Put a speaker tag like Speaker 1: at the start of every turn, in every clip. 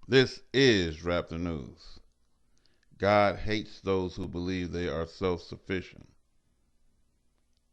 Speaker 1: This is Raptor News. God hates those who believe they are self-sufficient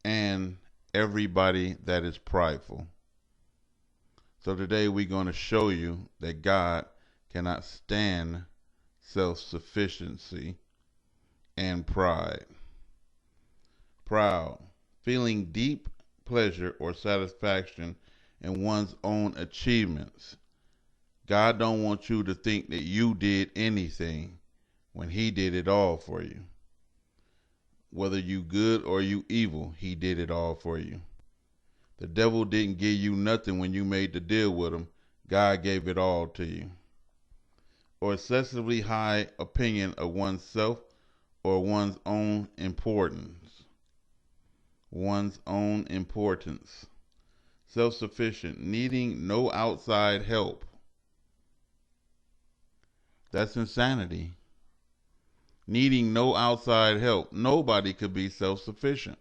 Speaker 1: and everybody that is prideful. So today we're going to show you that God cannot stand self-sufficiency and pride. Proud, feeling deep pleasure or satisfaction in one's own achievements. God don't want you to think that you did anything when he did it all for you. Whether you good or you evil, he did it all for you. The devil didn't give you nothing when you made the deal with him. God gave it all to you. Or excessively high opinion of oneself or one's own importance. One's own importance. Self-sufficient, needing no outside help. That's insanity. Needing no outside help. Nobody could be self-sufficient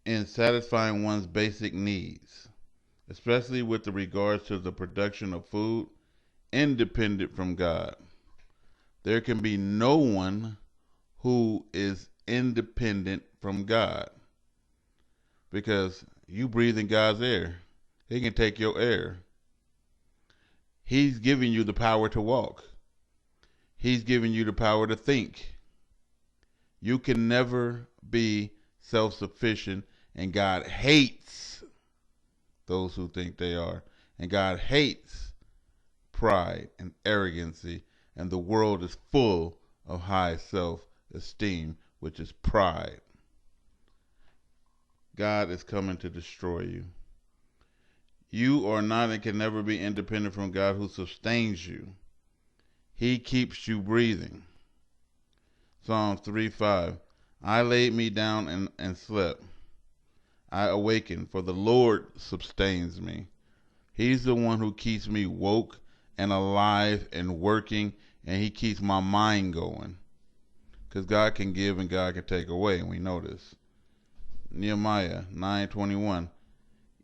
Speaker 1: in satisfying one's basic needs, especially with regards to the production of food, independent from God. There can be no one who is independent from God, because you breathe in God's air. He can take your air. He's giving you the power to walk. He's giving you the power to think. You can never be self-sufficient, and God hates those who think they are. And God hates pride and arrogancy, and the world is full of high self-esteem, which is pride. God is coming to destroy you. You are not and can never be independent from God, who sustains you. He keeps you breathing. Psalm 3:5. I laid me down and slept. I awakened, for the Lord sustains me. He's the one who keeps me woke and alive and working, and he keeps my mind going. Because God can give and God can take away, and we know this. Nehemiah 9:21.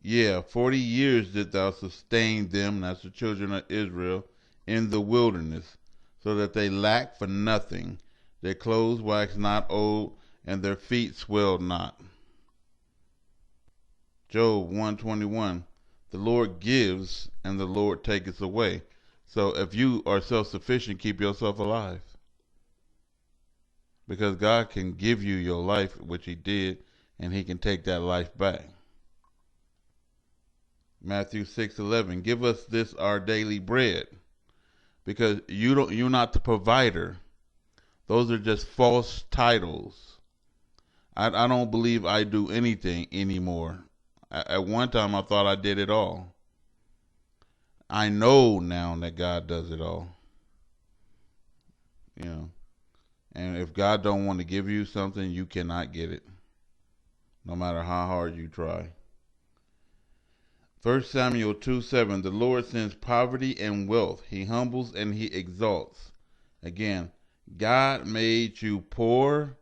Speaker 1: Yeah, 40 years did thou sustain them, that's the children of Israel, in the wilderness, so that they lack for nothing. Their clothes waxed not old, and their feet swelled not. Job 1:21. The Lord gives, and the Lord taketh away. So if you are self-sufficient, keep yourself alive. Because God can give you your life, which he did, and he can take that life back. Matthew 6:11. Give us this our daily bread. Because you're not the provider. Those are just false titles. I don't believe I do anything anymore. At one time I thought I did it all. I know now that God does it all. You know. And if God don't want to give you something, you cannot get it. No matter how hard you try. 1 Samuel 2:7. The Lord sends poverty and wealth. He humbles and he exalts. Again, God made you poor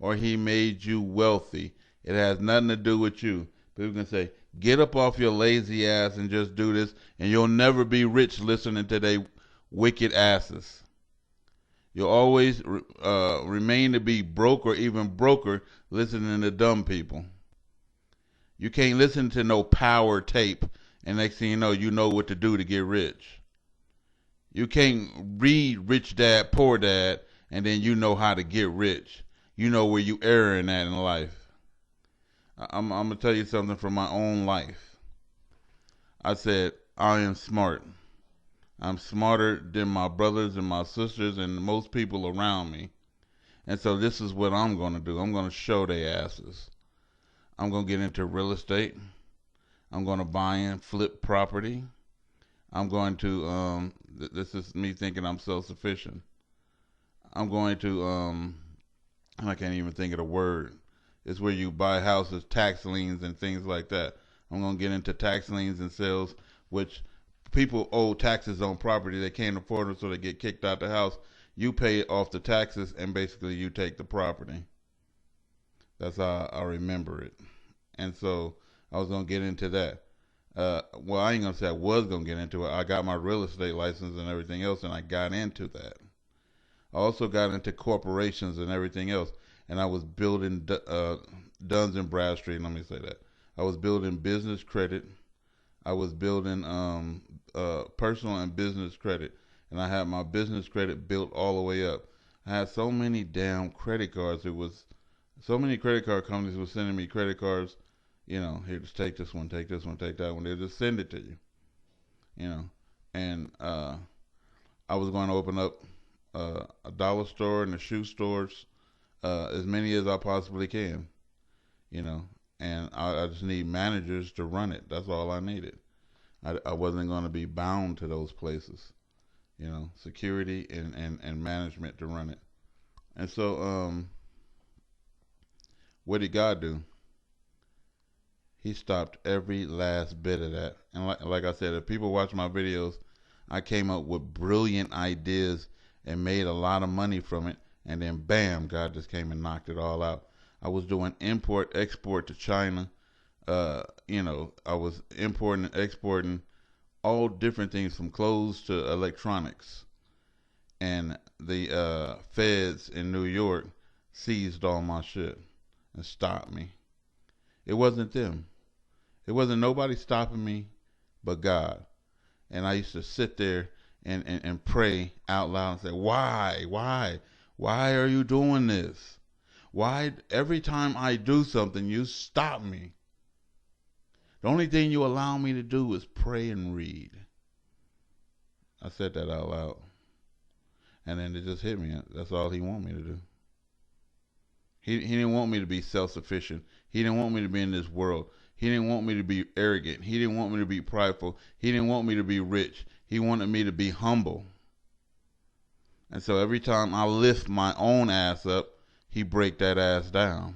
Speaker 1: or he made you wealthy. It has nothing to do with you. People can say, get up off your lazy ass and just do this, and you'll never be rich listening to their wicked asses. You'll always remain to be broke or even broker listening to dumb people. You can't listen to no power tape and next thing you know what to do to get rich. You can't read Rich Dad, Poor Dad, and then you know how to get rich. You know where you erring at in life. I'm going to tell you something from my own life. I said, I am smart. I'm smarter than my brothers and my sisters and most people around me. And so this is what I'm going to do. I'm going to show their asses. I'm going to get into real estate. I'm going to buy and flip property. I'm going to, this is me thinking I'm self-sufficient. I'm going to, I can't even think of the word. It's where you buy houses, tax liens, and things like that. I'm going to get into tax liens and sales, which people owe taxes on property. They can't afford it, so they get kicked out the house. You pay off the taxes, and basically you take the property. That's how I remember it. And so I was going to get into that. Well, I ain't gonna say I was gonna get into it. I got my real estate license and everything else, and I got into that. I also got into corporations and everything else, and I was building Duns and Bradstreet. Let me say that I was building business credit. I was building personal and business credit, and I had my business credit built all the way up. I had so many damn credit cards. It was so many credit card companies were sending me credit cards. You know, here, just take this one, take this one, take that one. They just send it to you. You know, and I was going to open up a dollar store and a shoe stores, as many as I possibly can. You know, and I just need managers to run it. That's all I needed. I wasn't going to be bound to those places. You know, security and management to run it. And so, what did God do? He stopped every last bit of that. And like I said, if people watch my videos, I came up with brilliant ideas and made a lot of money from it. And then bam, God just came and knocked it all out. I was doing import, export to China. You know, I was importing and exporting all different things from clothes to electronics. And the feds in New York seized all my shit and stopped me. It wasn't them. It wasn't nobody stopping me but God. And I used to sit there and pray out loud and say, why are you doing this? Why every time I do something, you stop me? The only thing you allow me to do is pray and read. I said that out loud. And then it just hit me. That's all he wanted me to do. He didn't want me to be self-sufficient. He didn't want me to be in this world. He didn't want me to be arrogant. He didn't want me to be prideful. He didn't want me to be rich. He wanted me to be humble. And so every time I lift my own ass up, he break that ass down.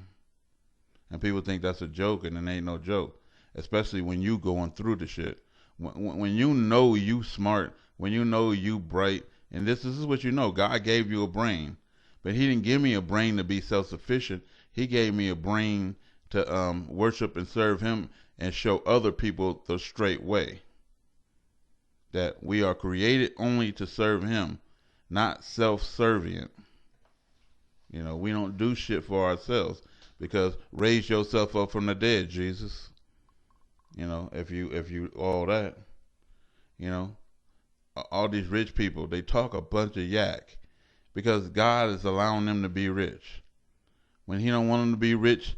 Speaker 1: And people think that's a joke, and it ain't no joke. Especially when you going through the shit. When you know you smart, when you know you bright, and this is what you know. God gave you a brain. But he didn't give me a brain to be self-sufficient. He gave me a brain to worship and serve him and show other people the straight way. That we are created only to serve him, not self-servient. You know, we don't do shit for ourselves, because raise yourself up from the dead, Jesus. You know, if you all that, you know, all these rich people, they talk a bunch of yak because God is allowing them to be rich. When he don't want them to be rich,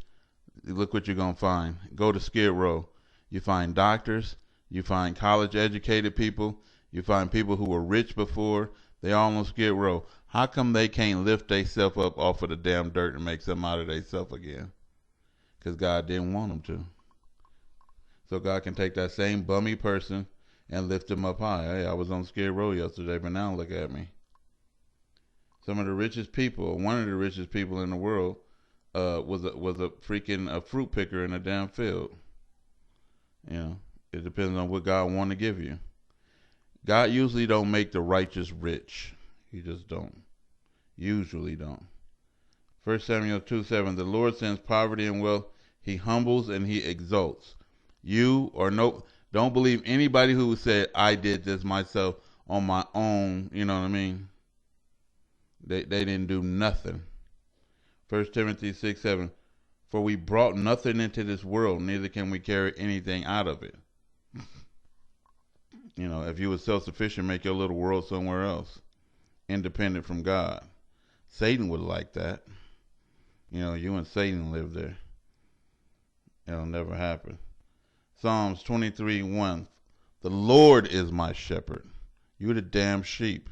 Speaker 1: look what you're going to find. Go to Skid Row. You find doctors. You find college-educated people. You find people who were rich before. They all on Skid Row. How come they can't lift themselves up off of the damn dirt and make something out of themselves again? Because God didn't want them to. So God can take that same bummy person and lift them up high. Hey, I was on Skid Row yesterday, but now look at me. Some of the richest people, one of the richest people in the world, was a freaking fruit picker in a damn field. You know, it depends on what God want to give you. God usually don't make the righteous rich. He just don't. Usually don't. 1 Samuel 2:7, the Lord sends poverty and wealth. He humbles and he exalts. You or no, don't believe anybody who said, I did this myself on my own. You know what I mean? They didn't do nothing. 1 Timothy 6:7, for we brought nothing into this world, neither can we carry anything out of it. You know, if you were self-sufficient, make your little world somewhere else, independent from God. Satan would like that. You know, you and Satan live there. It'll never happen. Psalms 23:1, the Lord is my shepherd. You the damn sheep.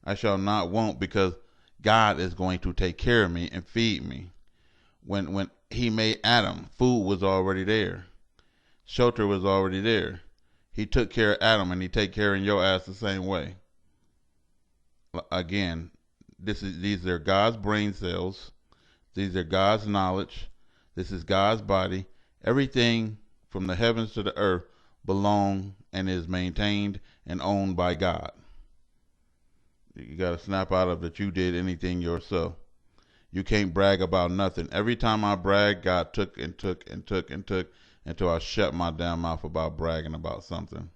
Speaker 1: I shall not want, because God is going to take care of me and feed me. When he made Adam, food was already there. Shelter was already there. He took care of Adam, and he take care of your ass the same way. Again, these are God's brain cells. These are God's knowledge. This is God's body. Everything from the heavens to the earth belong and is maintained and owned by God. You got to snap out of that you did anything yourself. You can't brag about nothing. Every time I brag, God took and took and took and took. until I shut my damn mouth about bragging about something.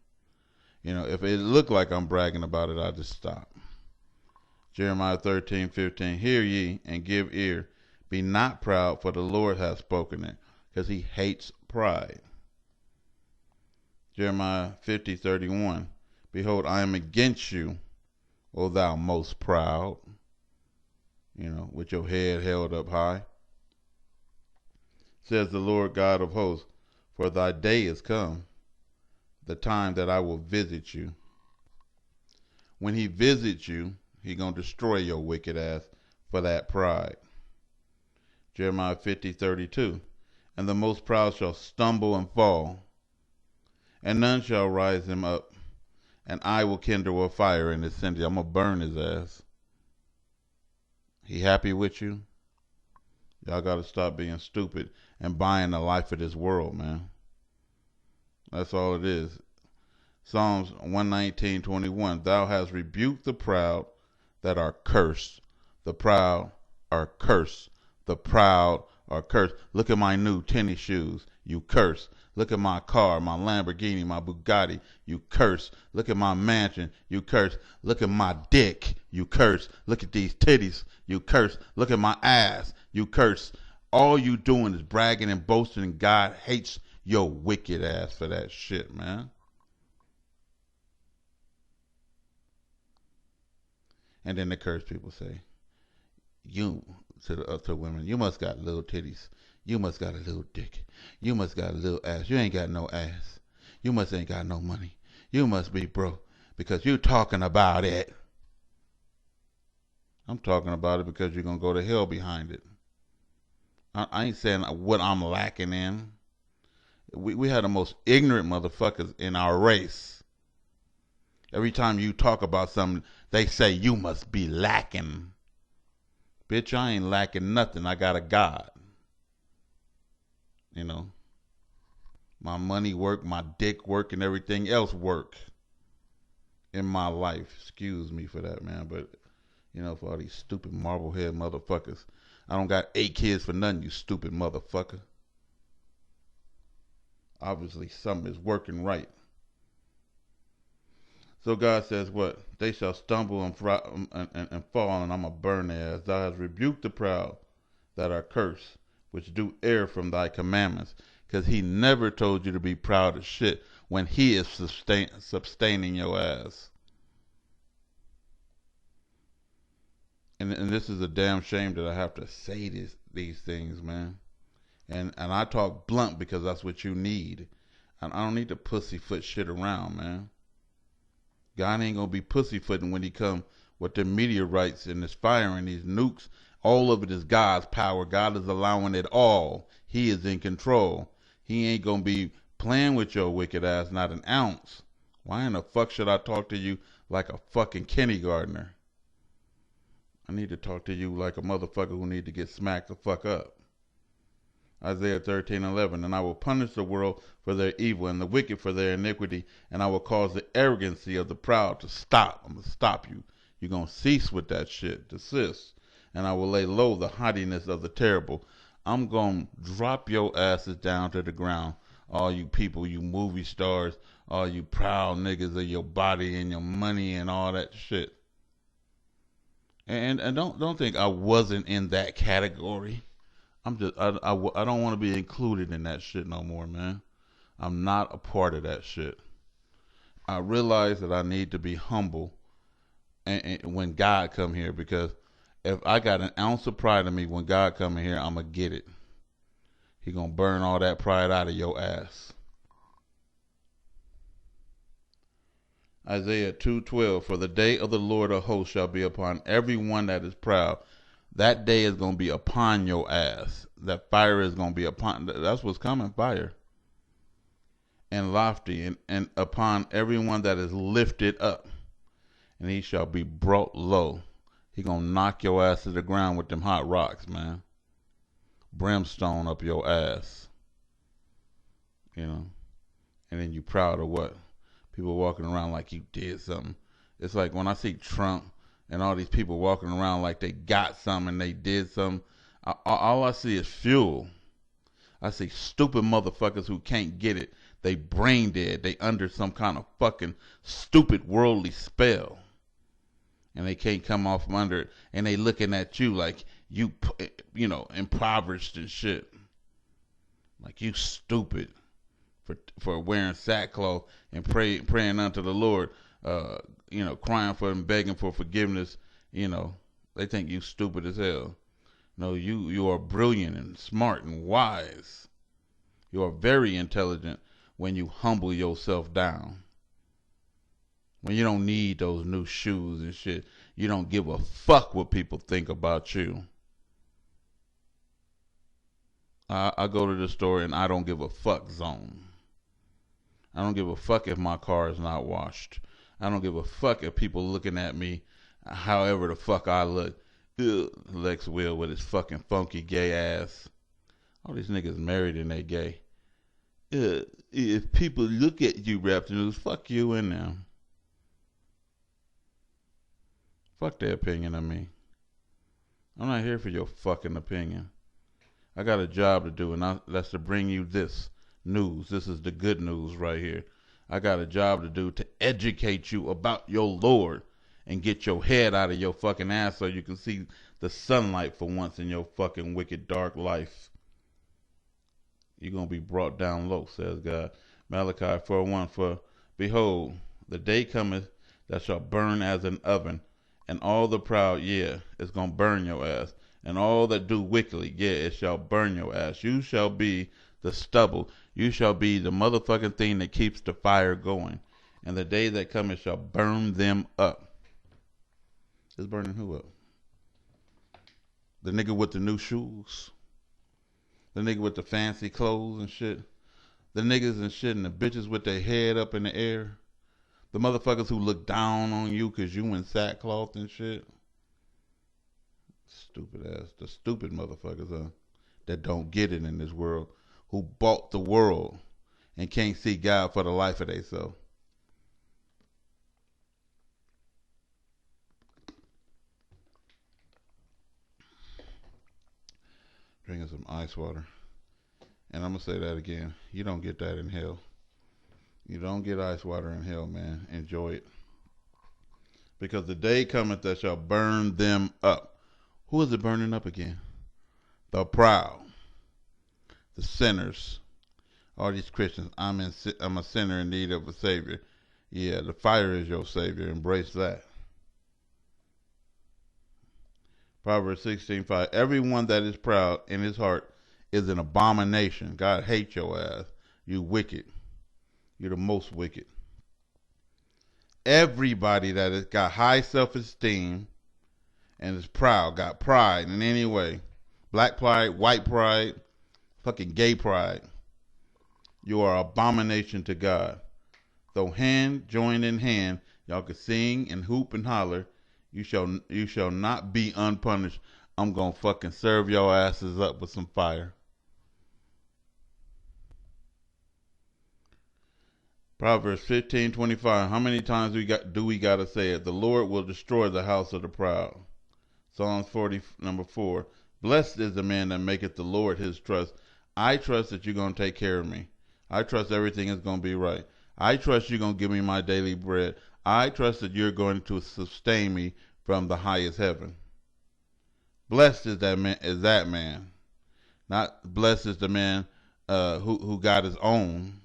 Speaker 1: If it looked like I'm bragging about it, I just stop. Jeremiah 13:15. Hear ye and give ear. Be not proud, for the Lord hath spoken it, because he hates pride. Jeremiah 50:31. Behold, I am against you, O thou most proud. With your head held up high. Says the Lord God of hosts, for thy day is come, the time that I will visit you. When he visits you, he gonna destroy your wicked ass for that pride. Jeremiah 50:32. And the most proud shall stumble and fall, and none shall rise him up, and I will kindle a fire in his cinder. I'm gonna burn his ass. He happy with you? Y'all gotta stop being stupid and buying the life of this world, man. That's all it is. Psalms 119:21. Thou hast rebuked the proud that are cursed. The proud are cursed. The proud are cursed. Look at my new tennis shoes. You curse. Look at my car, my Lamborghini, my Bugatti. You curse. Look at my mansion. You curse. Look at my dick. You curse. Look at these titties. You curse. Look at my ass. You curse. All you doing is bragging and boasting, and God hates your wicked ass for that shit, man. And then the curse people say, you, to women, you must got little titties. You must got a little dick. You must got a little ass. You ain't got no ass. You must ain't got no money. You must be broke because you talking about it. I'm talking about it because you're going to go to hell behind it. I ain't saying what I'm lacking in. We had the most ignorant motherfuckers in our race. Every time you talk about something, they say you must be lacking. Bitch, I ain't lacking nothing. I got a God. My money work, my dick work, and everything else work in my life. Excuse me for that, man. But, for all these stupid marblehead motherfuckers. I don't got 8 kids for nothing, you stupid motherfucker. Obviously, something is working right. So God says what? They shall stumble and fall, and I'm going to burn their ass. Thou hast rebuked the proud that are cursed, which do err from thy commandments. Because he never told you to be proud of shit when he is sustaining your ass. And this is a damn shame that I have to say these things, man. And I talk blunt because that's what you need. And I don't need to pussyfoot shit around, man. God ain't gonna be pussyfooting when he come with the meteorites and this fire and these nukes. All of it is God's power. God is allowing it all. He is in control. He ain't gonna be playing with your wicked ass, not an ounce. Why in the fuck should I talk to you like a fucking kindergartner? I need to talk to you like a motherfucker who need to get smacked the fuck up. Isaiah 13:11. And I will punish the world for their evil and the wicked for their iniquity, and I will cause the arrogancy of the proud to stop. I'm going to stop you. You're going to cease with that shit. Desist. And I will lay low the haughtiness of the terrible. I'm going to drop your asses down to the ground. All you people, you movie stars, all you proud niggas of your body and your money and all that shit. And don't think I wasn't in that category. I don't want to be included in that shit no more, man. I'm not a part of that shit. I realize that I need to be humble and when God come here, because if I got an ounce of pride in me, when God come in here, I'm going to get it. He going to burn all that pride out of your ass. Isaiah 2:12. For the day of the Lord of hosts shall be upon every one that is proud. That day is going to be upon your ass. That fire is going to be upon. That's what's coming, fire. And lofty, and upon everyone that is lifted up. And he shall be brought low. He going to knock your ass to the ground with them hot rocks, man. Brimstone up your ass. And then you proud of what? People walking around like you did something. It's like when I see Trump and all these people walking around like they got something and they did something, all I see is fuel. I see stupid motherfuckers who can't get it. They brain dead. They under some kind of fucking stupid worldly spell. And they can't come off from under it. And they looking at you like you impoverished and shit. Like you stupid for wearing sackcloth and praying unto the Lord, crying for and begging for forgiveness. They think you stupid as hell. No, you are brilliant and smart and wise. You are very intelligent when you humble yourself down. When you don't need those new shoes and shit. You don't give a fuck what people think about you. I go to the store and I don't give a fuck zone. I don't give a fuck if my car is not washed. I don't give a fuck if people looking at me however the fuck I look. Ugh, Lex Will with his fucking funky gay ass. All these niggas married and they gay. If people look at you, Raptor News, fuck you and them. Fuck their opinion of me. I'm not here for your fucking opinion. I got a job to do, and that's to bring you this news. This is the good news right here. I got a job to do to educate you about your Lord and get your head out of your fucking ass so you can see the sunlight for once in your fucking wicked dark life. You're going to be brought down low, says God. Malachi 4:1, for behold, the day cometh that shall burn as an oven, and all the proud, it's going to burn your ass. And all that do wickedly, it shall burn your ass. You shall be the stubble. You shall be the motherfucking thing that keeps the fire going. And the day that cometh shall burn them up. It's burning who up? The nigga with the new shoes. The nigga with the fancy clothes and shit. The niggas and shit and the bitches with their head up in the air. The motherfuckers who look down on you because you in sackcloth and shit. Stupid ass. The stupid motherfuckers that don't get it in this world. Who bought the world and can't see God for the life of themselves. Drinking some ice water. And I'm going to say that again. You don't get that in hell. You don't get ice water in hell, man. Enjoy it. Because the day cometh that shall burn them up. Who is it burning up again? The proud. The sinners. All these Christians. I'm a sinner in need of a Savior. Yeah, the fire is your Savior. Embrace that. Proverbs 16:5. Everyone that is proud in his heart is an abomination. God hates your ass. You wicked. You're the most wicked. Everybody that has got high self-esteem and is proud, got pride in any way. Black pride, white pride, fucking gay pride. You are abomination to God. Though hand joined in hand, y'all can sing and hoop and holler. You shall not be unpunished. I'm gonna fucking serve your asses up with some fire. Proverbs 15:25. How many times do we gotta say it? The Lord will destroy the house of the proud. Psalms 40:4. Blessed is the man that maketh the Lord his trust. I trust that you're gonna take care of me. I trust everything is gonna be right. I trust you're gonna give me my daily bread. I trust that you're going to sustain me from the highest heaven. Blessed is that man. Not blessed is the man who got his own.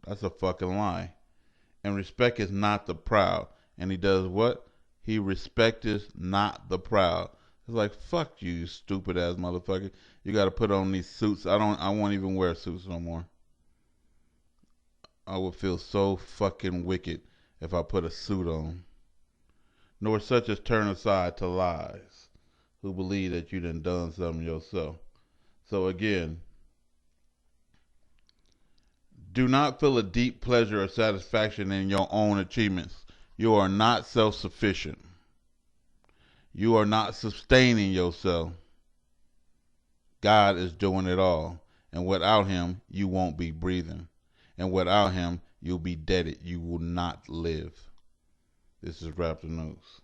Speaker 1: That's a fucking lie. And respect is not the proud. And he does what? He respecteth not the proud. It's like, fuck you, stupid ass motherfucker. You gotta put on these suits. I won't even wear suits no more. I would feel so fucking wicked if I put a suit on. Nor such as turn aside to lies, who believe that you done something yourself. So again, do not feel a deep pleasure or satisfaction in your own achievements. You are not self-sufficient. You are not sustaining yourself. God is doing it all. And without him, you won't be breathing. And without him, you'll be deaded. You will not live. This is Raptor News.